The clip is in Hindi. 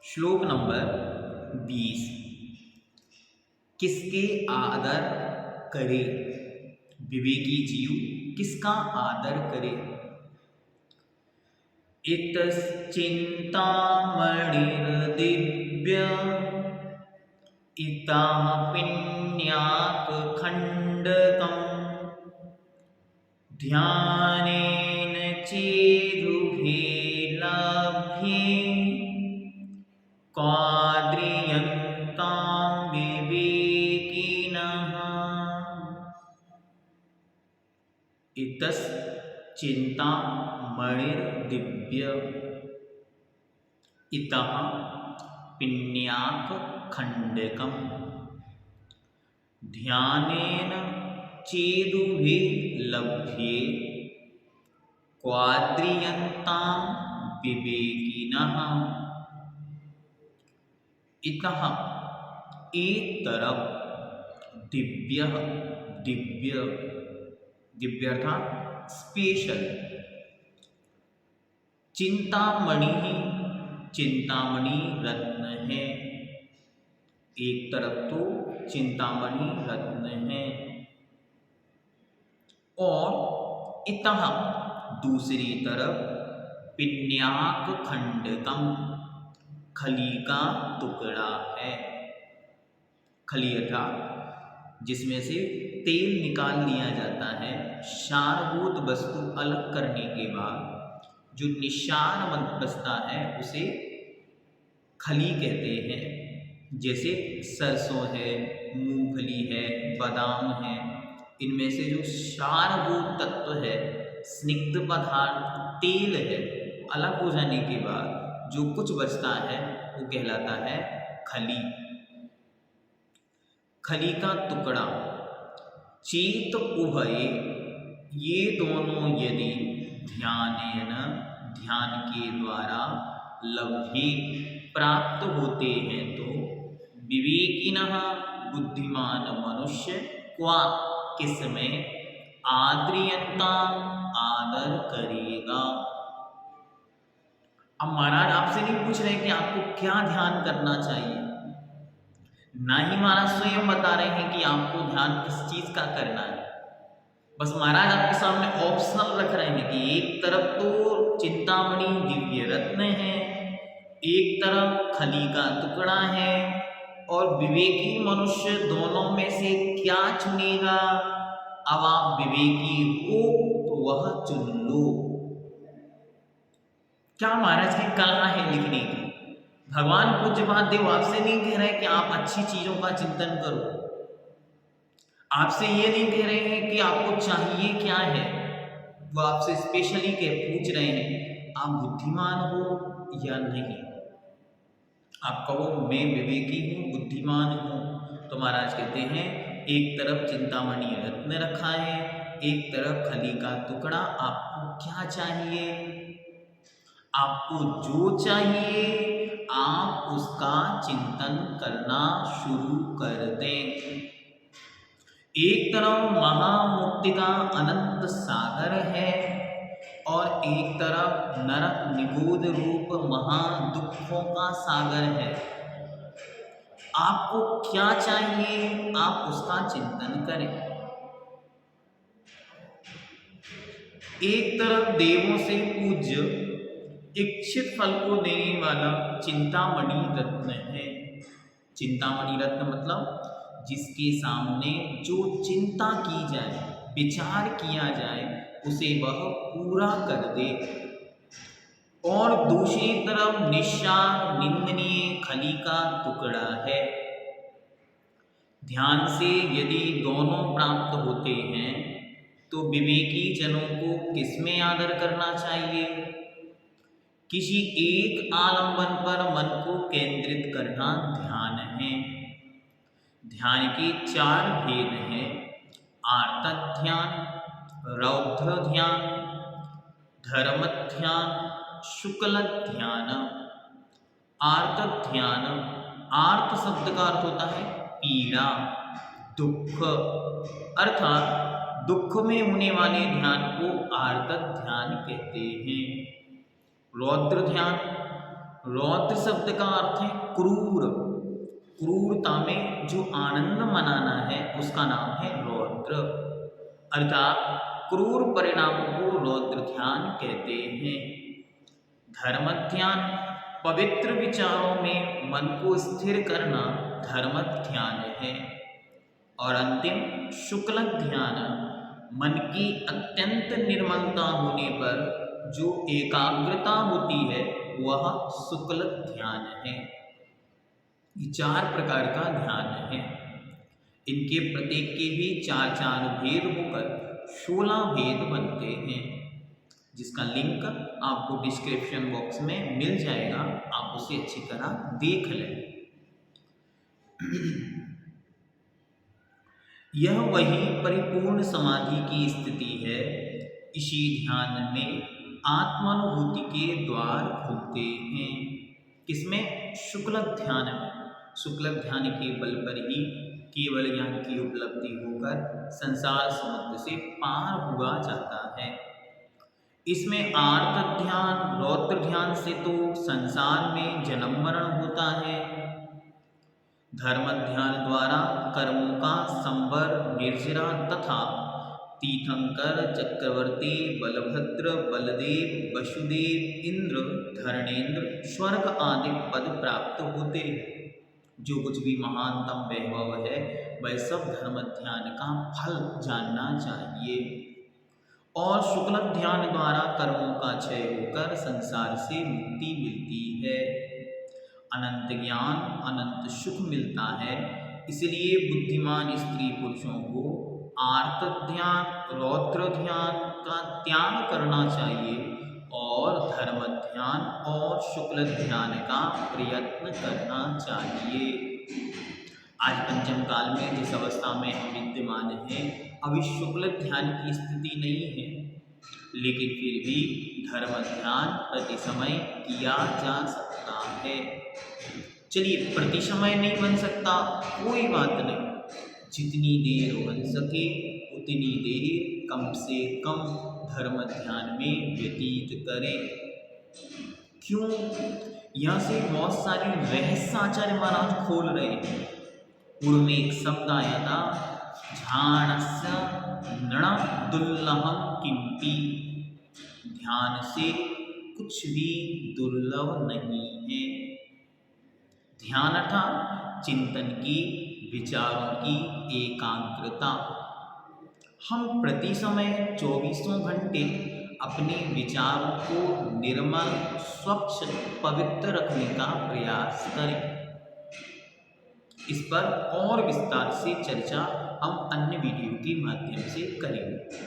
श्लोक नंबर 20। किसके आदर करे? विवेकी जीव किसका आदर करे? इतश्चिंतामणिर्दिव्य इताः पिन्यात् खण्डकम् ध्यानेन चेदुभे लभ्ये क्वाद्रियन्तां विवेकिनः। इतश्चिंतामणिर्दिव्य इतः पिन्यात् खण्डकम् ध्यानेन चेदुभे लभ्ये क्वाद्रियन्तां विवेकिनः। इतः एक तरफ दिव्य दिव्य दिव्य अर्थात स्पेशल चिंतामणि चिंतामणि रत्न है। एक तरफ तो चिंतामणि रत्न है और इतः दूसरी तरफ पिन्याक खंडकम खली का टुकड़ा है। खली अर्थात जिसमें से तेल निकाल लिया जाता है। क्षारभूत वस्तु अलग करने के बाद जो निशान बचता है उसे खली कहते हैं। जैसे सरसों है, मूंगफली है, बादाम है, इनमें से जो क्षारभूत तत्व है, स्निग्ध पदार्थ, तेल है, अलग हो जाने के बाद जो कुछ बचता है वो कहलाता है खली। खली का टुकड़ा चेत उभये, ये दोनों यदि ध्यानेन ध्यान के द्वारा लभ्ये प्राप्त होते हैं तो विवेकिनः बुद्धिमान मनुष्य क्वा किसमें आद्रियन्तां आदर करेगा। अब महाराज आपसे नहीं पूछ रहे कि आपको क्या ध्यान करना चाहिए, ना ही महाराज स्वयं बता रहे हैं कि आपको ध्यान किस चीज का करना है। बस महाराज आपके सामने ऑप्शनल रख रहे हैं कि एक तरफ तो चिंतामणि दिव्य रत्न है, एक तरफ खली का टुकड़ा है, और विवेकी मनुष्य दोनों में से क्या चुनेगा। अब आप विवेकी हो तो वह चुन लो। क्या महाराज की कला है लिखने की। भगवान पूज्य महादेव आपसे नहीं कह रहे कि आप अच्छी चीजों का चिंतन करो, आपसे ये नहीं कह रहे हैं कि आपको चाहिए क्या है, वो आपसे स्पेशली पूछ रहे हैं आप बुद्धिमान हो या नहीं। आप कहो मैं विवेकी हूँ, बुद्धिमान हूँ, तो महाराज कहते हैं एक तरफ चिंतामणि रत्न रखा है, एक तरफ खली का टुकड़ा। आपको क्या चाहिए? आपको जो चाहिए आप उसका चिंतन करना शुरू कर दें। एक तरफ महामुक्ति का अनंत सागर है और एक तरफ नरक निगूढ़ रूप महादुखों का सागर है। आपको क्या चाहिए आप उसका चिंतन करें। एक तरफ देवों से पूज्य इच्छित फल को देने वाला चिंतामणि रत्न है। चिंतामणि रत्न मतलब जिसके सामने जो चिंता की जाए, विचार किया जाए, उसे वह पूरा कर दे। और दूसरी तरफ निस्सार निंदनीय खली का टुकड़ा है। ध्यान से यदि दोनों प्राप्त होते हैं तो विवेकी जनों को किसमें आदर करना चाहिए? किसी एक आलंबन पर मन को केंद्रित करना ध्यान है। ध्यान के 4 भेद हैं: आर्त ध्यान, रौद्र ध्यान, धर्म ध्यान, शुक्ल ध्यान। आर्त ध्यान, आर्त शब्द का अर्थ होता है पीड़ा, दुख, अर्थात दुख में होने वाले ध्यान को आर्त ध्यान कहते हैं। रौद्र ध्यान रौद्र शब्द का अर्थ है क्रूर। क्रूरता में जो आनंद मनाना है उसका नाम है रौद्र, अर्थात क्रूर परिणामों को रौद्र ध्यान कहते हैं। धर्म ध्यान, पवित्र विचारों में मन को स्थिर करना धर्म ध्यान है। और अंतिम शुक्ल ध्यान, मन की अत्यंत निर्मलता होने पर जो एकाग्रता होती है वह शुक्ल ध्यान है। ये 4 प्रकार का ध्यान है। इनके प्रत्येक के भी 4 भेद होकर 16 भेद बनते हैं, जिसका लिंक आपको डिस्क्रिप्शन बॉक्स में मिल जाएगा, आप उसे अच्छी तरह देख लें। यह वही परिपूर्ण समाधि की स्थिति है। इसी ध्यान में आत्मानुभूति के द्वार खुलते हैं। किसमें? शुक्ल ध्यान में। शुक्ल ध्यान के बल पर ही केवल ज्ञान की उपलब्धि होकर संसार समुद्र से पार हुआ जाता है। इसमें आर्त ध्यान, रौद्र ध्यान से तो संसार में जन्म मरण होता है। धर्म ध्यान द्वारा कर्मों का संवर, निर्जरा तथा तीर्थंकर, चक्रवर्ती, बलभद्र, बलदेव, वसुदेव, इंद्र, धरणेन्द्र, स्वर्ग आदि पद प्राप्त होते हैं। जो कुछ भी महानतम वैभव है वह सब धर्म ध्यान का फल जानना चाहिए। और शुक्ल ध्यान द्वारा कर्मों का क्षय होकर संसार से मुक्ति मिलती है। अनंत ज्ञान, अनंत सुख मिलता है। इसलिए बुद्धिमान स्त्री पुरुषों को आर्त ध्यान, रौद्र ध्यान का त्याग करना चाहिए और धर्म ध्यान और शुक्ल ध्यान का प्रयत्न करना चाहिए। आज पंचम काल में जिस अवस्था में हम विद्यमान हैं, अभी शुक्ल ध्यान की स्थिति नहीं है, लेकिन फिर भी धर्म ध्यान प्रति समय किया जा सकता है। चलिए, प्रति समय नहीं बन सकता कोई बात नहीं, जितनी देर बन सके उतनी देर कम से कम धर्म ध्यान में व्यतीत करें। क्यों? यहाँ से बहुत सारे रहस्य आचार्य महाराज खोल रहे हैं। पूर्व में एक शब्द आया था, ध्यानस्य नृण दुर्लभम किंपि। ध्यान से कुछ भी दुर्लभ नहीं है। ध्यान था चिंतन की, विचारों की एकाग्रता। हम प्रति समय 24 घंटे अपने विचारों को निर्मल, स्वच्छ, पवित्र रखने का प्रयास करें। इस पर और विस्तार से चर्चा हम अन्य वीडियो के माध्यम से करेंगे।